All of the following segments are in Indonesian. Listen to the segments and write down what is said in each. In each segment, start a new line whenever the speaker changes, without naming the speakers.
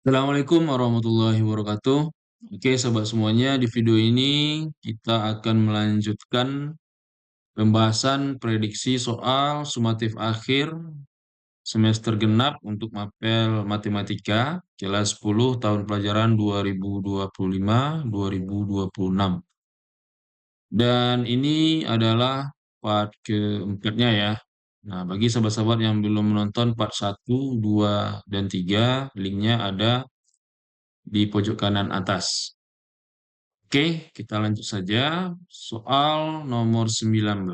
Assalamualaikum warahmatullahi wabarakatuh. Oke, sobat semuanya, di video ini kita akan melanjutkan pembahasan prediksi soal sumatif akhir semester genap untuk mapel matematika kelas 10 tahun pelajaran 2025-2026. Dan ini adalah part keempatnya ya. Nah, bagi sahabat-sahabat yang belum menonton part 1, 2, dan 3, linknya ada di pojok kanan atas. Oke, kita lanjut saja. Soal nomor 19.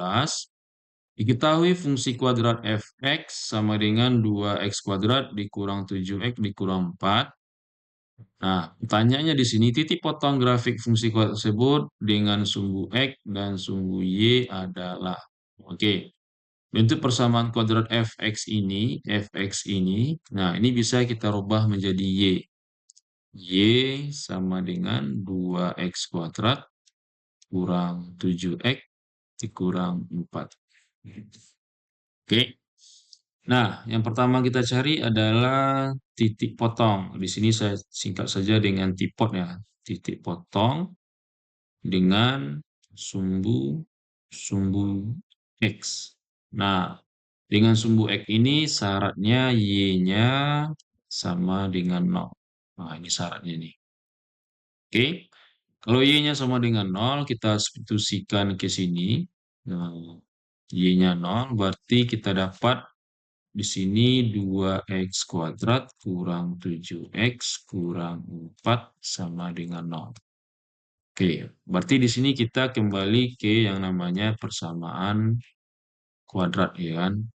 Diketahui fungsi kuadrat fx sama dengan 2x kuadrat dikurang 7x dikurang 4. Nah, pertanyaannya di sini titik potong grafik fungsi kuadrat tersebut dengan sumbu x dan sumbu y adalah. Oke, bentuk persamaan kuadrat fx ini, nah ini bisa kita rubah menjadi y. Y sama dengan 2x kuadrat kurang 7x dikurang 4. Oke. Nah, yang pertama kita cari adalah titik potong. Di sini saya singkat saja dengan tipot ya. Titik potong dengan sumbu sumbu X. Nah, dengan sumbu X ini syaratnya Y-nya sama dengan 0. Nah, ini syaratnya nih. Oke. Kalau Y-nya sama dengan 0, kita substitusikan ke sini. Nah, Y-nya 0, berarti kita dapat di sini 2x kuadrat kurang 7x kurang 4 sama dengan 0. Oke, berarti di sini kita kembali ke yang namanya persamaan kuadrat, ya kan?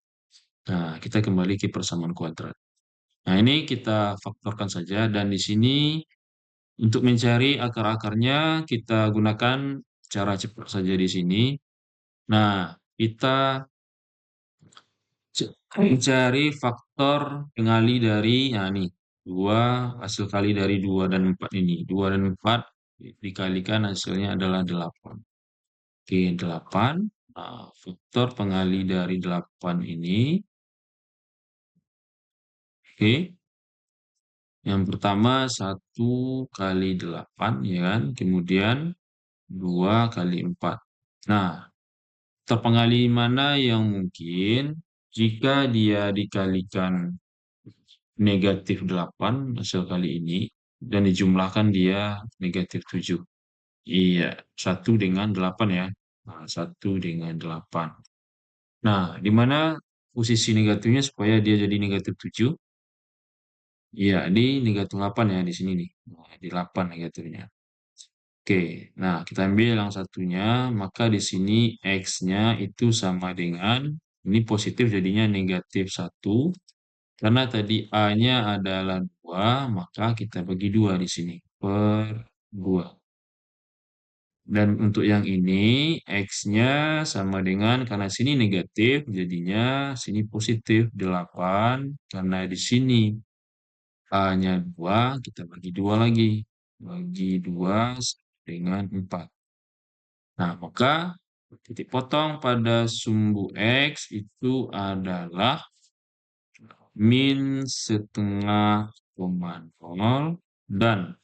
Nah, kita kembali ke persamaan kuadrat. Nah, ini kita faktorkan saja, dan di sini untuk mencari akar-akarnya kita gunakan cara cepat saja di sini. Nah, kita mencari faktor pengali dari, nah nih, 2, hasil kali dari 2 dan 4 ini. 2 dan 4 dikalikan hasilnya adalah 8. Oke, 8. Nah, faktor pengali dari 8 ini. Oke, yang pertama 1 kali 8, ya kan? Kemudian 2 kali 4. Nah, terpengali mana yang mungkin jika dia dikalikan negatif 8 hasil kali ini dan dijumlahkan dia negatif 7. Iya, 1 dengan 8 ya. Nah, 1 dengan 8. Nah, di mana posisi negatifnya supaya dia jadi negatif 7? Iya, di negatif 8 ya di sini nih. Nah, di 8 negatifnya. Oke, nah kita ambil yang satunya, maka di sini X-nya itu sama dengan, ini positif jadinya negatif 1, karena tadi A-nya adalah 2, maka kita bagi 2 di sini, per 2. Dan untuk yang ini, X-nya sama dengan, karena sini negatif, jadinya sini positif 8, karena di sini A-nya 2, kita bagi 2 lagi. Bagi 2 dengan 4. Nah, maka titik potong pada sumbu X itu adalah min setengah koma nol dan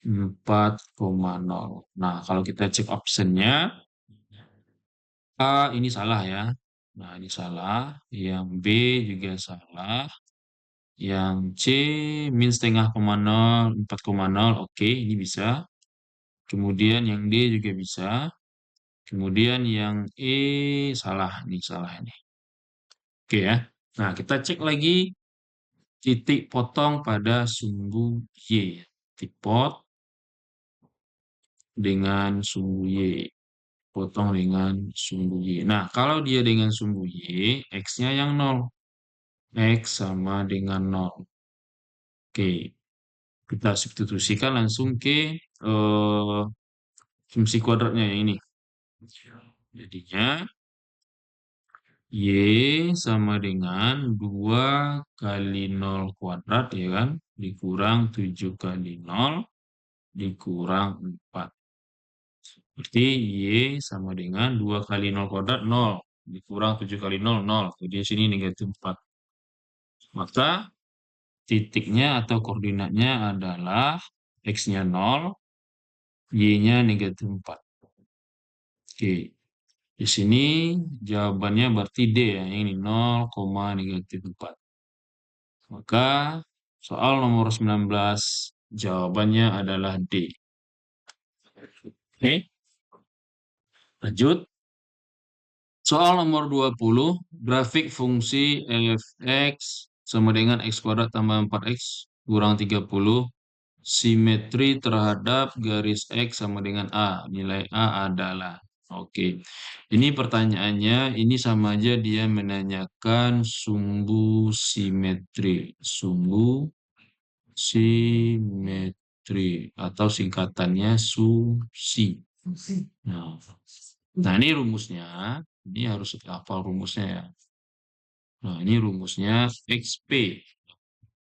4,0. Nah, kalau kita cek optionnya, A ini salah ya. Nah, ini salah. Yang B juga salah. Yang C min setengah koma nol, 4,0. Oke, ini bisa. Kemudian yang D juga bisa. Kemudian yang E salah. Ini salah ini. Oke ya. Nah, kita cek lagi titik potong pada sumbu Y. Titik pot dengan sumbu Y. Potong dengan sumbu Y. Nah, kalau dia dengan sumbu Y, X-nya yang 0. X sama dengan 0. Oke, kita substitusikan langsung ke fungsi kuadratnya yang ini. Jadinya, Y sama dengan 2 kali 0 kuadrat, ya kan? Dikurang 7 kali 0, dikurang 4. Berarti Y sama dengan 2 kali 0 kuadrat, 0. Dikurang 7 kali 0, 0. Jadi sini negatif 4. Maka titiknya atau koordinatnya adalah X-nya 0, Y-nya negatif 4. Oke, di sini jawabannya berarti D ya, ini 0, negatif 4. Maka soal nomor 19 jawabannya adalah D. Oke, lanjut. Soal nomor 20, grafik fungsi f(x) sama dengan x kuadrat tambah 4x kurang 30, simetri terhadap garis x sama dengan A. Nilai A adalah. Oke, ini pertanyaannya, ini sama aja dia menanyakan sumbu simetri. Sumbu simetri atau singkatannya SUSI. Nah, nah ini rumusnya. Ini harus hafal rumusnya ya. Nah, ini rumusnya XP.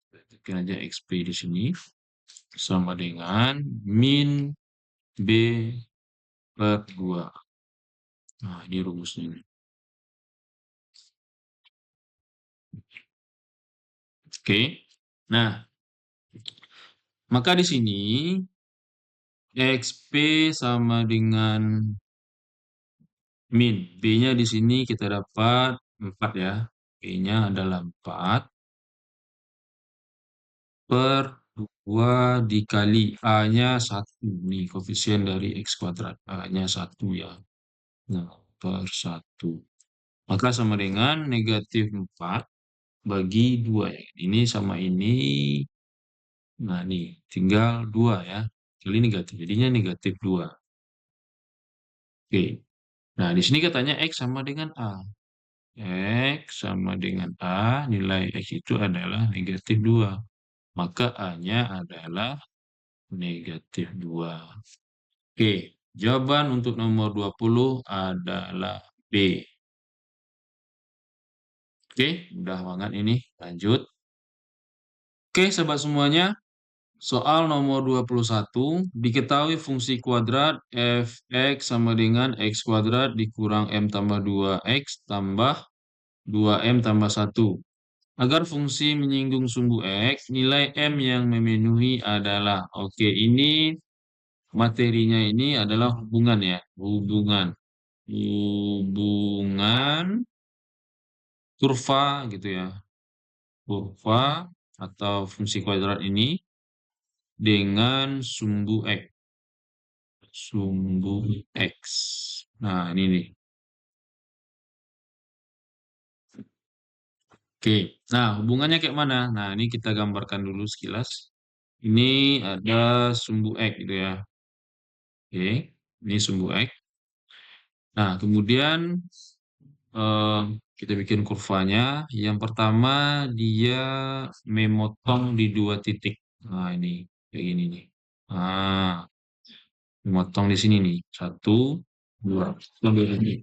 Tekan aja XP di sini. Sama dengan min B per 2. Nah, ini rumusnya. Oke. Nah, maka di sini XP sama dengan min. B-nya di sini kita dapat 4 ya. B-nya adalah 4 per 2 dikali A-nya 1. Nih, koefisien dari X kuadrat. A-nya 1 ya. Nah, per 1. Maka sama dengan negatif 4 bagi 2 ya. Ini sama ini. Nah, nih, tinggal 2 ya. Kali negatif. Jadinya negatif 2. Oke. Nah, di sini katanya X sama dengan A. X sama dengan A, nilai X itu adalah negatif 2. Maka A-nya adalah negatif 2. Oke, jawaban untuk nomor 20 adalah B. Oke, mudah banget ini. Lanjut. Oke, sobat semuanya. Soal nomor 21, diketahui fungsi kuadrat f(x) sama dengan x kuadrat dikurang m tambah 2x tambah 2m tambah 1. Agar fungsi menyinggung sumbu x, nilai m yang memenuhi adalah. Oke, ini materinya ini adalah hubungan ya. Hubungan. Hubungan kurva gitu ya. Kurva atau fungsi kuadrat ini dengan sumbu x. Sumbu x. Nah, ini nih. Oke. Nah, hubungannya kayak mana? Nah, ini kita gambarkan dulu sekilas. Ini ada sumbu x gitu ya. Oke. Ini sumbu x. Nah, kemudian eh, kita bikin kurvanya. Yang pertama, dia memotong di 2 titik. Nah, ini kayak gini nih. Nah, memotong di sini nih. 1, 2. Sampai ini.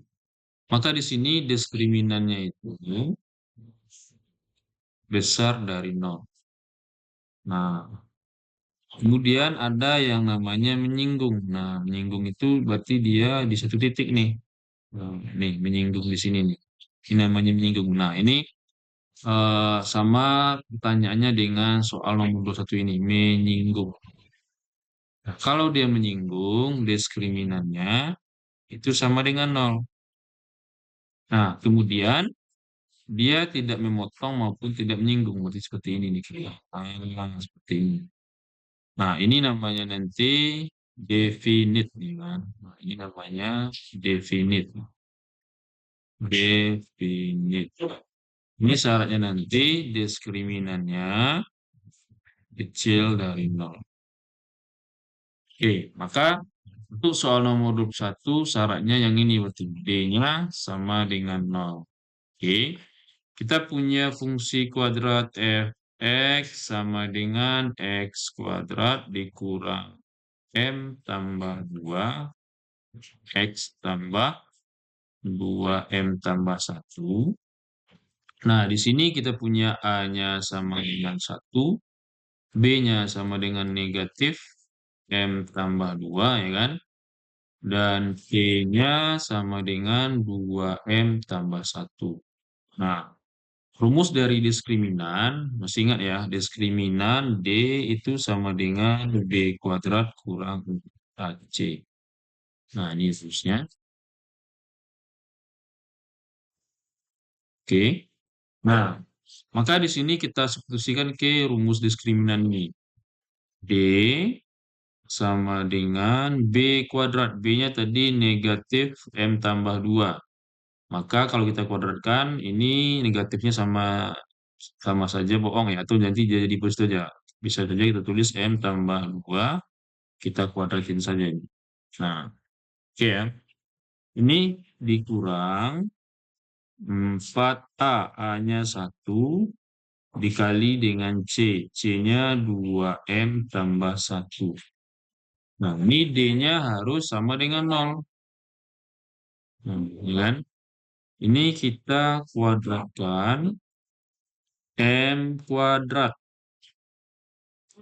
Maka di sini diskriminannya itu besar dari 0. Nah, kemudian ada yang namanya menyinggung. Nah, menyinggung itu berarti dia di satu titik nih. Nah, nih, menyinggung di sini nih. Ini namanya menyinggung. Nah, ini sama pertanyaannya dengan soal nomor 21 ini. Menyinggung. Nah, kalau dia menyinggung, diskriminannya itu sama dengan 0. Nah, kemudian dia tidak memotong maupun tidak menyinggung. Berarti seperti ini nih. Seperti ini. Nah, ini namanya nanti definite nih kan. Nah, ini namanya definite. Definite. Ini syaratnya nanti diskriminannya kecil dari 0. Oke, maka untuk soal nomor 21 syaratnya yang ini berarti D-nya sama dengan 0. Oke, kita punya fungsi kuadrat f(x) sama dengan x kuadrat dikurang m tambah 2 x tambah 2m tambah 1. Nah, di sini kita punya A-nya sama dengan 1, B-nya sama dengan negatif M tambah 2, ya kan? Dan C-nya sama dengan 2M tambah 1. Nah, Rumus dari diskriminan, masih ingat ya, diskriminan D itu sama dengan B kuadrat kurang 4C. Nah, ini rumusnya. Oke. Nah, maka di sini kita substitusikan ke rumus diskriminan ini. D sama dengan B kuadrat. B-nya tadi negatif M tambah 2. Maka kalau kita kuadratkan, ini negatifnya sama sama saja bohong ya, atau nanti jadi plus saja. Bisa saja kita tulis M tambah 2, kita kuadratin saja ini. Nah, oke ya. Ini dikurang 4A, A-nya 1, dikali dengan C. C-nya 2M tambah 1. Nah, ini D-nya harus sama dengan 0. Nah, ya kan? Ini kita kuadratkan M kuadrat.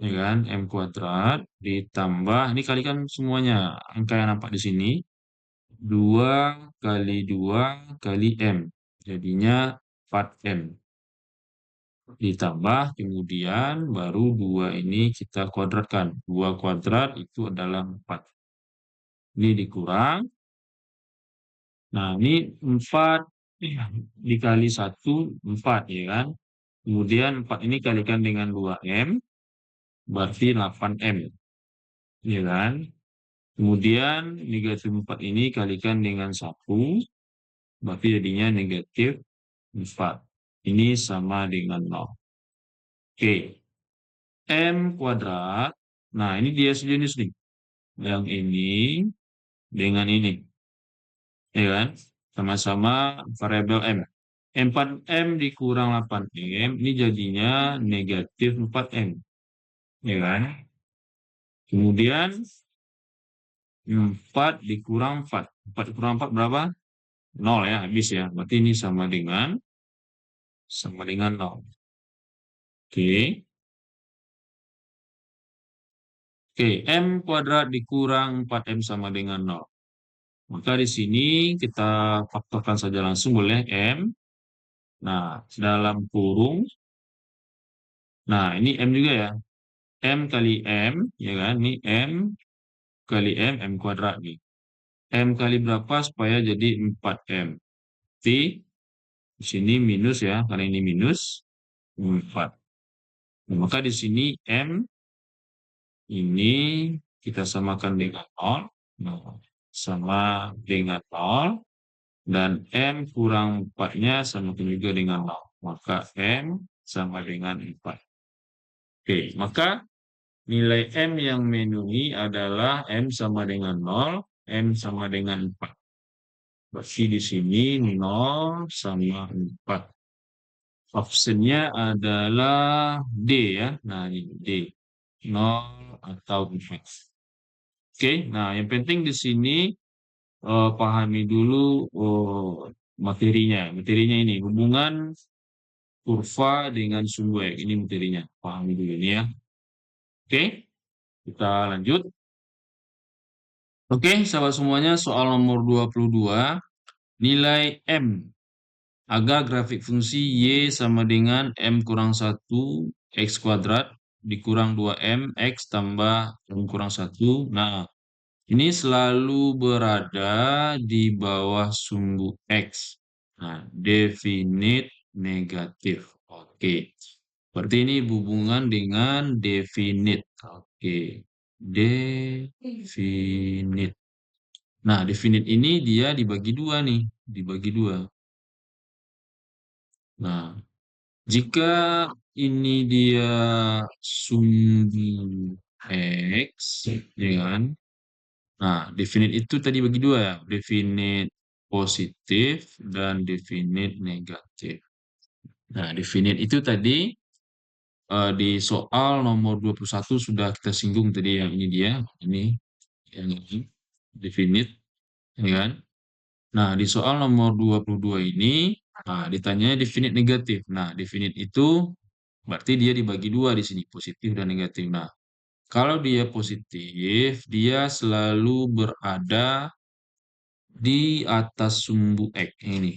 Ya kan? M kuadrat ditambah, ini kalikan semuanya. Angka yang nampak di sini. 2 kali 2 kali M. Jadinya 4M. Ditambah, kemudian baru 2 ini kita kuadratkan. 2 kuadrat itu adalah 4. Ini dikurang. Nah, ini 4 dikali 1, 4 ya kan. Kemudian 4 ini kalikan dengan 2M, berarti 8M. Ya kan. Kemudian negatif 4 ini kalikan dengan 1, berarti jadinya negatif 4. Ini sama dengan 0. Oke. M kuadrat. Nah, ini dia sejenis nih. Yang ini dengan ini. Ya kan? Sama-sama variabel M. 4M dikurang 8M, ini jadinya negatif 4M. Ya kan? Kemudian 4 dikurang 4. 4 dikurang 4 berapa? 0 ya, habis ya. Berarti ini sama dengan 0. Oke. Oke, M kuadrat dikurang 4M sama dengan 0. Maka di sini kita faktorkan saja langsung boleh M. Nah, dalam kurung. Nah, ini M juga ya. M kali M, ya kan? Ini M kali M, M kuadrat nih. M kali berapa supaya jadi 4M. T, di sini minus ya, karena ini minus 4. Nah, maka di sini M ini kita samakan dengan 0. Nah, sama dengan 0. Dan M kurang 4-nya sama juga dengan 0. Maka M sama dengan 4. Oke, maka nilai M yang memenuhi adalah M sama dengan 0, M sama dengan 4. Berarti di sini 0 sama 4. Optionnya adalah D ya. Nah, ini D. 0 atau 4. Oke, nah yang penting di sini pahami dulu materinya. Materinya ini hubungan kurva dengan sumbu X. Ini materinya. Pahami dulu ini ya. Oke, kita lanjut. Oke, sahabat semuanya, soal nomor 22. Nilai M agar grafik fungsi Y sama dengan M kurang 1 X kuadrat dikurang 2M X tambah M kurang 1. Nah, ini selalu berada di bawah sumbu X. Nah, definit negatif. Oke. Berarti ini hubungan dengan definit. Oke. Definit. Nah, definit ini dia dibagi dua nih. Dibagi dua. Nah, jika ini dia sumbu X, ya kan? Nah, definit itu tadi bagi dua ya. Definit positif dan definit negatif. Nah, definit itu tadi di soal nomor 21 sudah kita singgung tadi yang ini dia. Ini yang ini. Definit. Ya kan? Nah, di soal nomor 22 ini, nah, ditanya definit negatif. Nah, definit itu berarti dia dibagi dua di sini, positif dan negatif. Nah, kalau dia positif, dia selalu berada di atas sumbu X ini.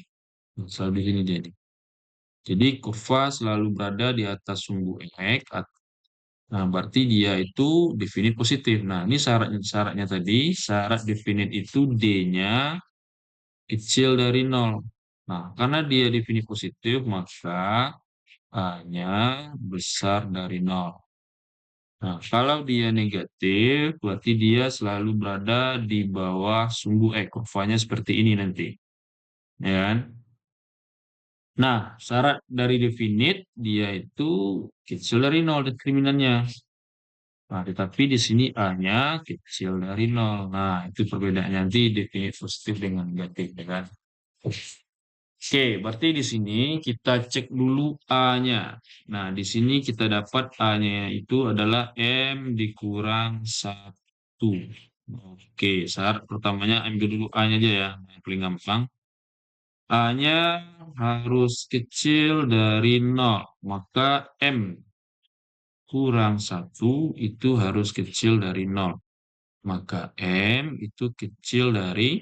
Selalu di sini dia nih. Jadi kurva selalu berada di atas sumbu X. Nah, berarti dia itu definit positif. Nah, ini syaratnya tadi, syarat definit itu D-nya kecil dari 0. Nah, karena dia definit positif, maka A-nya besar dari 0. Nah, kalau dia negatif, berarti dia selalu berada di bawah sumbu X. Kurvanya seperti ini nanti. Ya kan? Nah, syarat dari definit, dia itu kecil dari 0 determinannya. Nah, tetapi di sini A-nya kecil dari 0. Nah, itu perbedaannya nanti definit positif dengan negatif, ya kan? Oke, berarti di sini kita cek dulu A-nya. Nah, di sini kita dapat A-nya itu adalah M dikurang 1. Oke, syarat pertamanya ambil dulu A-nya aja ya, yang paling gampang. A-nya harus kecil dari 0, maka M kurang 1 itu harus kecil dari 0. Maka M itu kecil dari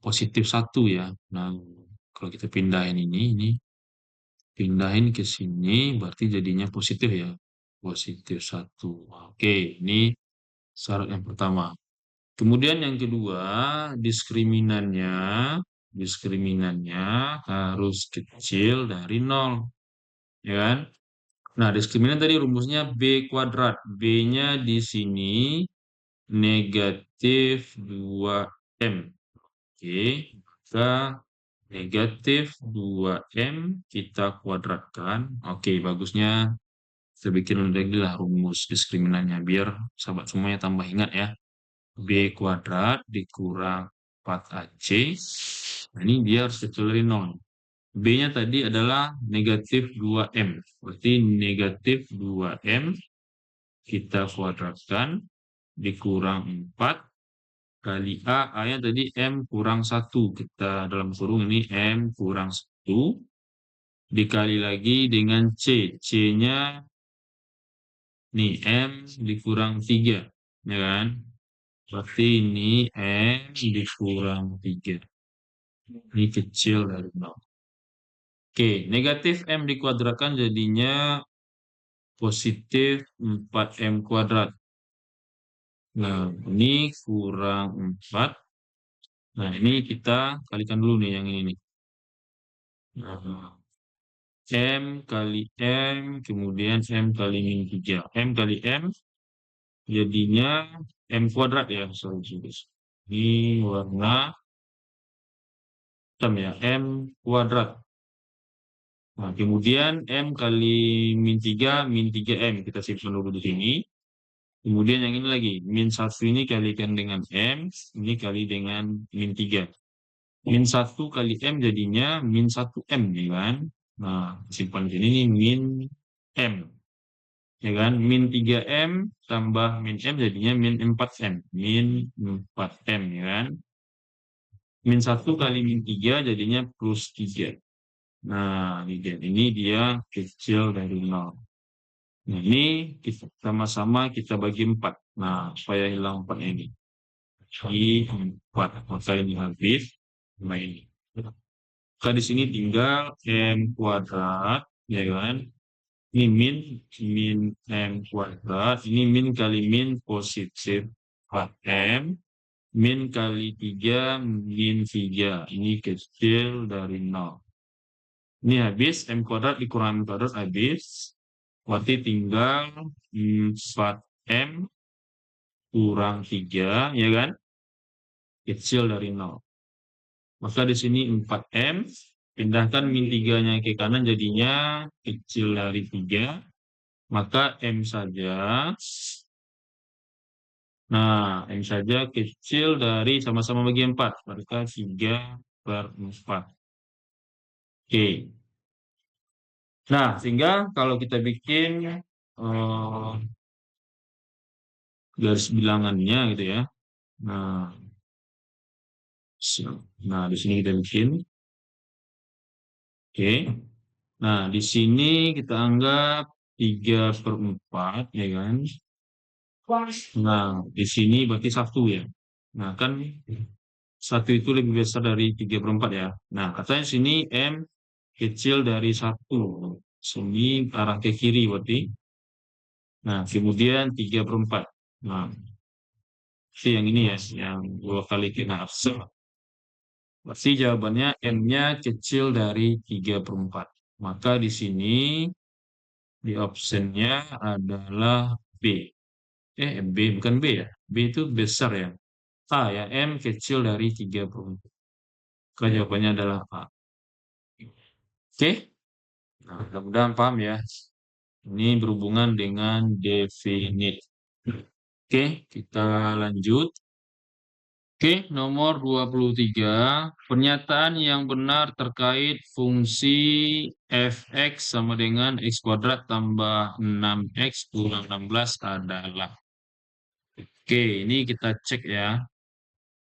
positif 1 ya. Nah, kalau kita pindahin ini pindahin ke sini, berarti jadinya positif ya. Positif 1. Oke, ini syarat yang pertama. Kemudian yang kedua, diskriminannya, diskriminannya harus kecil dari 0. Ya kan? Nah, diskriminan tadi rumusnya B kuadrat. B-nya di sini negatif 2M. Oke, maka negatif 2M kita kuadratkan. Oke, bagusnya kita bikin lagi lah rumus diskriminannya biar sahabat semuanya tambah ingat ya. B kuadrat dikurang 4AC. Nah, ini dia harus kecil dari 0. B-nya tadi adalah negatif 2M. Berarti negatif 2M kita kuadratkan dikurang 4 kali A-nya tadi M kurang 1. Kita dalam kurung ini M kurang 1. Dikali lagi dengan C. C-nya nih M dikurang 3. Ya kan? Berarti ini M dikurang 3. Ini kecil dari 0. Oke, negatif M dikuadratkan jadinya positif 4M kuadrat. Nah, ini kurang 4. Nah, ini kita kalikan dulu nih yang ini nih. Nah, M kali M, kemudian M kali min 3. M kali M, jadinya M kuadrat ya. Sorry, sorry. Ini warna hitam ya, M kuadrat. Nah, kemudian M kali min 3M. Kita simpan dulu di sini. Kemudian yang ini lagi, min 1 ini kalikan dengan M, ini kali dengan min 3. Min 1 kali M jadinya min 1M, ya kan? Nah, simpan di sini ini min M. Ya kan? Min 3M tambah min M jadinya min 4M. Min 4M, ya kan? Min 1 kali min 3 jadinya plus 3. Nah, ini dia kecil dari 0. Nah, ini kita sama-sama kita bagi 4. Nah, supaya hilang 4 ini. Bagi 4. Maka ini habis. Nah, ini. Maka di sini tinggal M kuadrat, ya kan? Ini min M kuadrat. Ini min kali min positif 4M. Min kali 3, min 3. Ini kecil dari 0. Ini habis, M kuadrat dikurang M kuadrat habis. Berarti tinggal 4M kurang 3, ya kan? Kecil dari 0. Maka di sini 4M, pindahkan min 3-nya ke kanan jadinya kecil dari 3. Maka M saja. Nah, M saja kecil dari sama-sama bagi 4. Maka 3/4. Oke. Nah, sehingga kalau kita bikin garis bilangannya gitu ya. Nah, nah di sini kita bikin. Oke. Nah, di sini kita anggap 3/4, ya kan? Nah, di sini berarti 1 ya. Nah, kan 1 itu lebih besar dari 3/4 ya. Nah, katanya sini M kecil dari 1. Sini arah ke kiri berarti. Nah, kemudian 3/4. Nah, itu yang ini ya, yang 2 kali kena absen. Berarti jawabannya M-nya kecil dari 3/4. Maka di sini di optionnya adalah B. B bukan B ya. B itu besar ya. A ya, M kecil dari 3/4. Maka jawabannya adalah A. Oke? Nah, mudah-mudahan paham ya. Ini berhubungan dengan definite. Oke, kita lanjut. Oke, nomor 23. Pernyataan yang benar terkait fungsi fx sama dengan x kuadrat tambah 6x kurang 16 adalah. Oke, ini kita cek ya.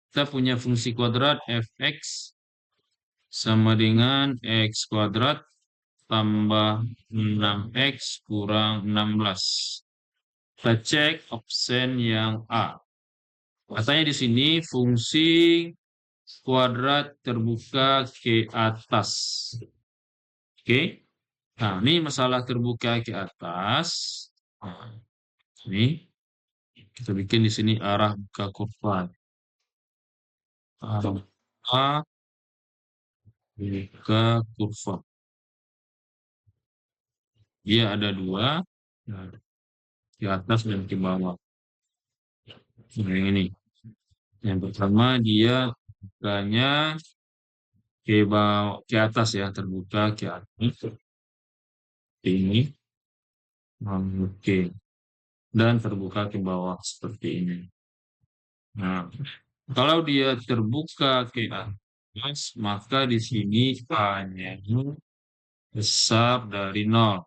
Kita punya fungsi kuadrat fx sama dengan x kuadrat tambah 6x kurang 16. Kita cek option yang A. Katanya di sini fungsi kuadrat terbuka ke atas. Oke. Nah, ini masalah terbuka ke atas. Nah, ini kita bikin di sini arah buka kurva. Arah buka kurva. Dia ada 2. Nah, ke atas dan ke bawah. Nah, yang ini. Yang pertama dia bukanya ke bawah, ke atas ya, terbuka ke atas. Ini. Oke. Dan terbuka ke bawah seperti ini. Nah, kalau dia terbuka ke atas, maka di sini A-nya besar dari 0.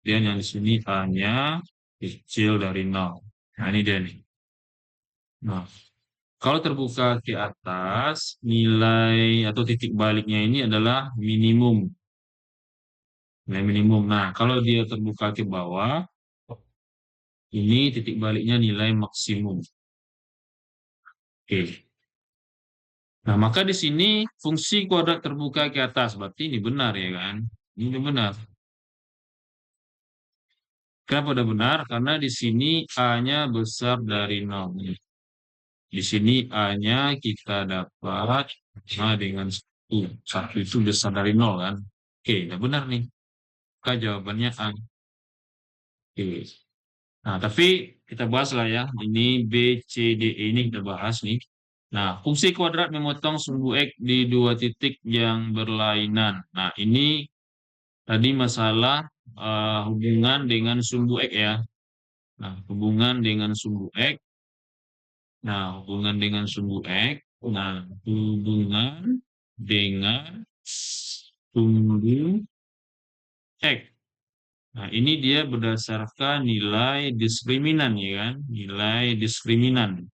Dan yang di sini A-nya kecil dari 0. Nah, ini dia nih. Nah, kalau terbuka ke atas, nilai atau titik baliknya ini adalah minimum. Nilai minimum. Nah, kalau dia terbuka ke bawah, ini titik baliknya nilai maksimum. Oke. Nah, maka di sini fungsi kuadrat terbuka ke atas. Berarti ini benar ya kan? Ini benar. Kenapa udah benar? Karena di sini A-nya besar dari 0. Di sini A-nya kita dapat A dengan 1. 1 itu besar dari 0 kan? Oke, udah benar nih. Maka jawabannya A. Oke. Nah, tapi kita bahas lah ya. Ini B, C, D, E ini kita bahas nih. Nah, fungsi kuadrat memotong sumbu X di 2 titik yang berlainan. Nah, ini tadi masalah hubungan dengan sumbu X ya. Nah, hubungan dengan sumbu X. Nah, hubungan dengan sumbu X. Nah, hubungan dengan sumbu X. Nah, ini dia berdasarkan nilai diskriminan ya kan? Nilai diskriminan.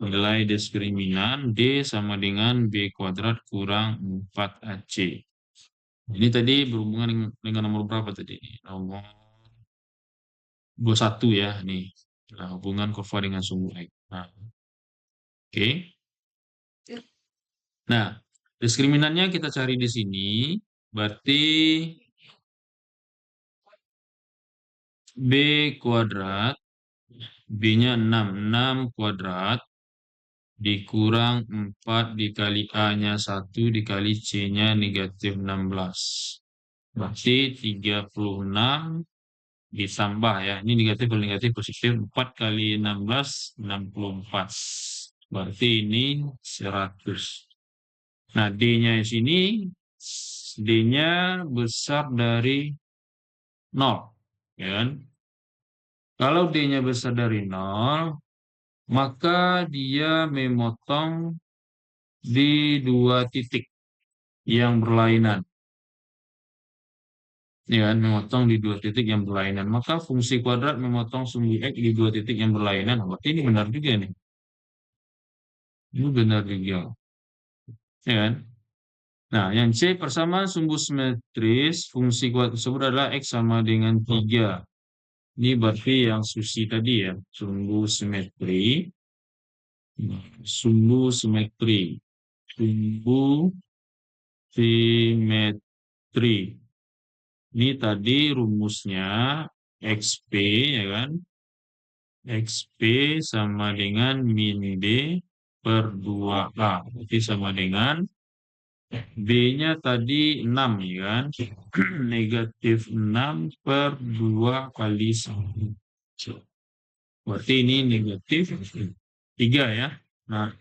Nilai diskriminan D sama dengan B kuadrat kurang 4AC. Ini tadi berhubungan dengan nomor berapa tadi? Nomor 21 ya. Nih, nah, hubungan kurva dengan sumbu X. Nah, oke. Nah, diskriminannya kita cari di sini. Berarti B kuadrat. B-nya 6. 6 kuadrat dikurang 4 dikali A-nya 1 dikali C-nya negatif 16. Berarti 36 ditambah ya. Ini negatif kalau negatif positif. 4 kali 16, 64. Berarti ini 100. Nah, D-nya di sini, D-nya besar dari 0. Ya kan? Kalau D-nya besar dari 0, maka dia memotong di 2 titik yang berlainan. Ya kan? Memotong di 2 titik yang berlainan. Maka fungsi kuadrat memotong sumbu X di 2 titik yang berlainan. Berarti ini benar juga nih. Ini benar juga. Ya kan? Nah, yang C persamaan sumbu simetris fungsi kuadrat tersebut adalah X sama dengan 3. Ini berarti yang susi tadi ya. Sumbu simetri. Sumbu simetri. Sumbu simetri. 3. Ini tadi rumusnya XP, ya kan? XP sama dengan min B per 2A. Berarti sama dengan B-nya tadi 6, ya kan? Negatif 6 per 2 kali 1. Berarti ini negatif 3 ya. Nah,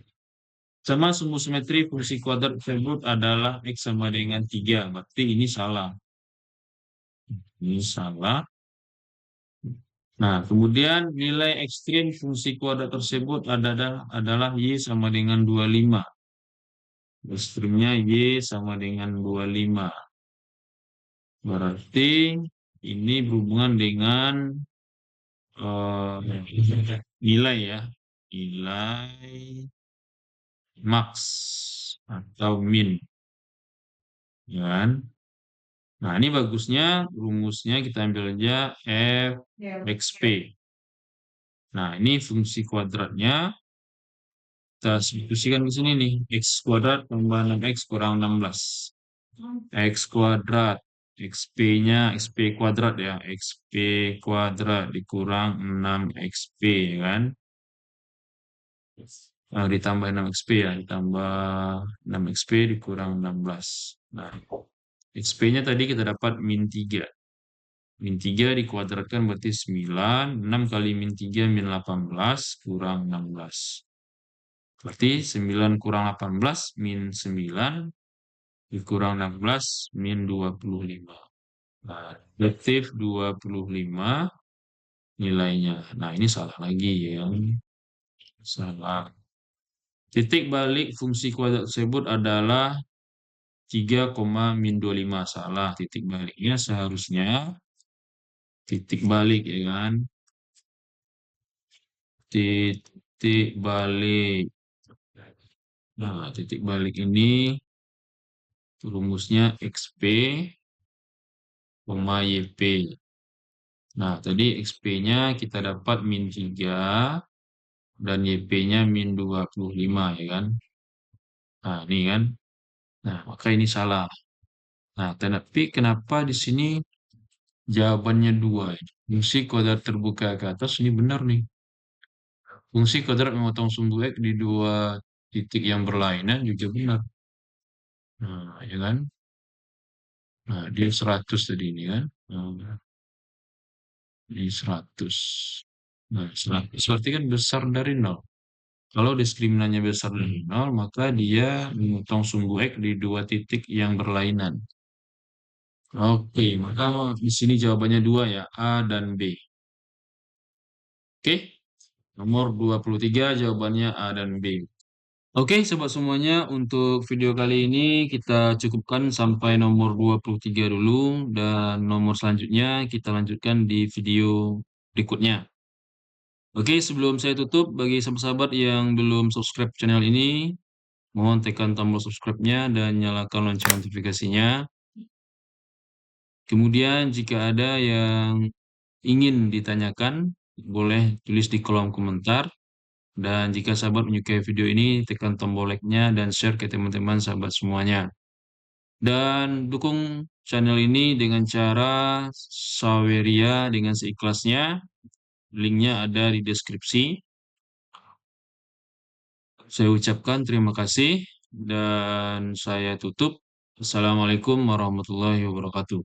sama sumbu simetri fungsi kuadrat tersebut adalah X sama dengan 3. Berarti ini salah. Ini salah. Nah, kemudian nilai ekstrim fungsi kuadrat tersebut adalah Y sama dengan 25. Ekstrimnya Y sama dengan 25. Berarti ini berhubungan dengan nilai ya. Nilai max atau min. Ya kan? Nah, ini bagusnya rumusnya kita ambil aja f xp. Nah, ini fungsi kuadratnya. Kita substitusikan ke sini nih. X kuadrat tambah 6x kurang 16. X kuadrat. XP-nya XP kuadrat ya. XP kuadrat dikurang 6XP kan. Ditambah 6XP ya. Ditambah 6XP dikurang 16. Nah, XP-nya tadi kita dapat min 3. Min 3 dikuadratkan berarti 9. 6 kali min 3 min 18 kurang 16. Berarti 9 kurang 18 min 9 dikurang 16 min 25. Nah, negatif 25 nilainya. Nah, ini salah lagi ya. Salah. Titik balik fungsi kuadrat tersebut adalah 3, min 25. Salah. Titik baliknya seharusnya titik balik ya kan. Titik balik. Nah, titik balik ini rumusnya XP, YP. Nah, tadi XP-nya kita dapat min 3 dan YP-nya min 25 ya kan. Nah, ini kan. Nah, maka ini salah. Nah, tapi kenapa di sini jawabannya 2? Fungsi kuadrat terbuka ke atas ini benar nih. Fungsi kuadrat memotong sumbu X di dua titik yang berlainan juga benar. Nah, ya kan? Nah, dia 100 tadi ini kan. Nah, di 100. Nah, 100 berarti kan besar dari 0. Kalau diskriminannya besar dari 0, maka dia memotong sumbu X di dua titik yang berlainan. Oke, maka di sini jawabannya 2 ya, A dan B. Oke, nomor 23 jawabannya A dan B. Oke, sobat semuanya, untuk video kali ini kita cukupkan sampai nomor 23 dulu, dan nomor selanjutnya kita lanjutkan di video berikutnya. Oke, sebelum saya tutup, bagi sahabat-sahabat yang belum subscribe channel ini, mohon tekan tombol subscribe-nya dan nyalakan lonceng notifikasinya. Kemudian jika ada yang ingin ditanyakan, boleh tulis di kolom komentar. Dan jika sahabat menyukai video ini, tekan tombol like-nya dan share ke teman-teman sahabat semuanya. Dan dukung channel ini dengan cara Saweria dengan seikhlasnya. Linknya ada di deskripsi. Saya ucapkan terima kasih dan saya tutup. Assalamualaikum warahmatullahi wabarakatuh.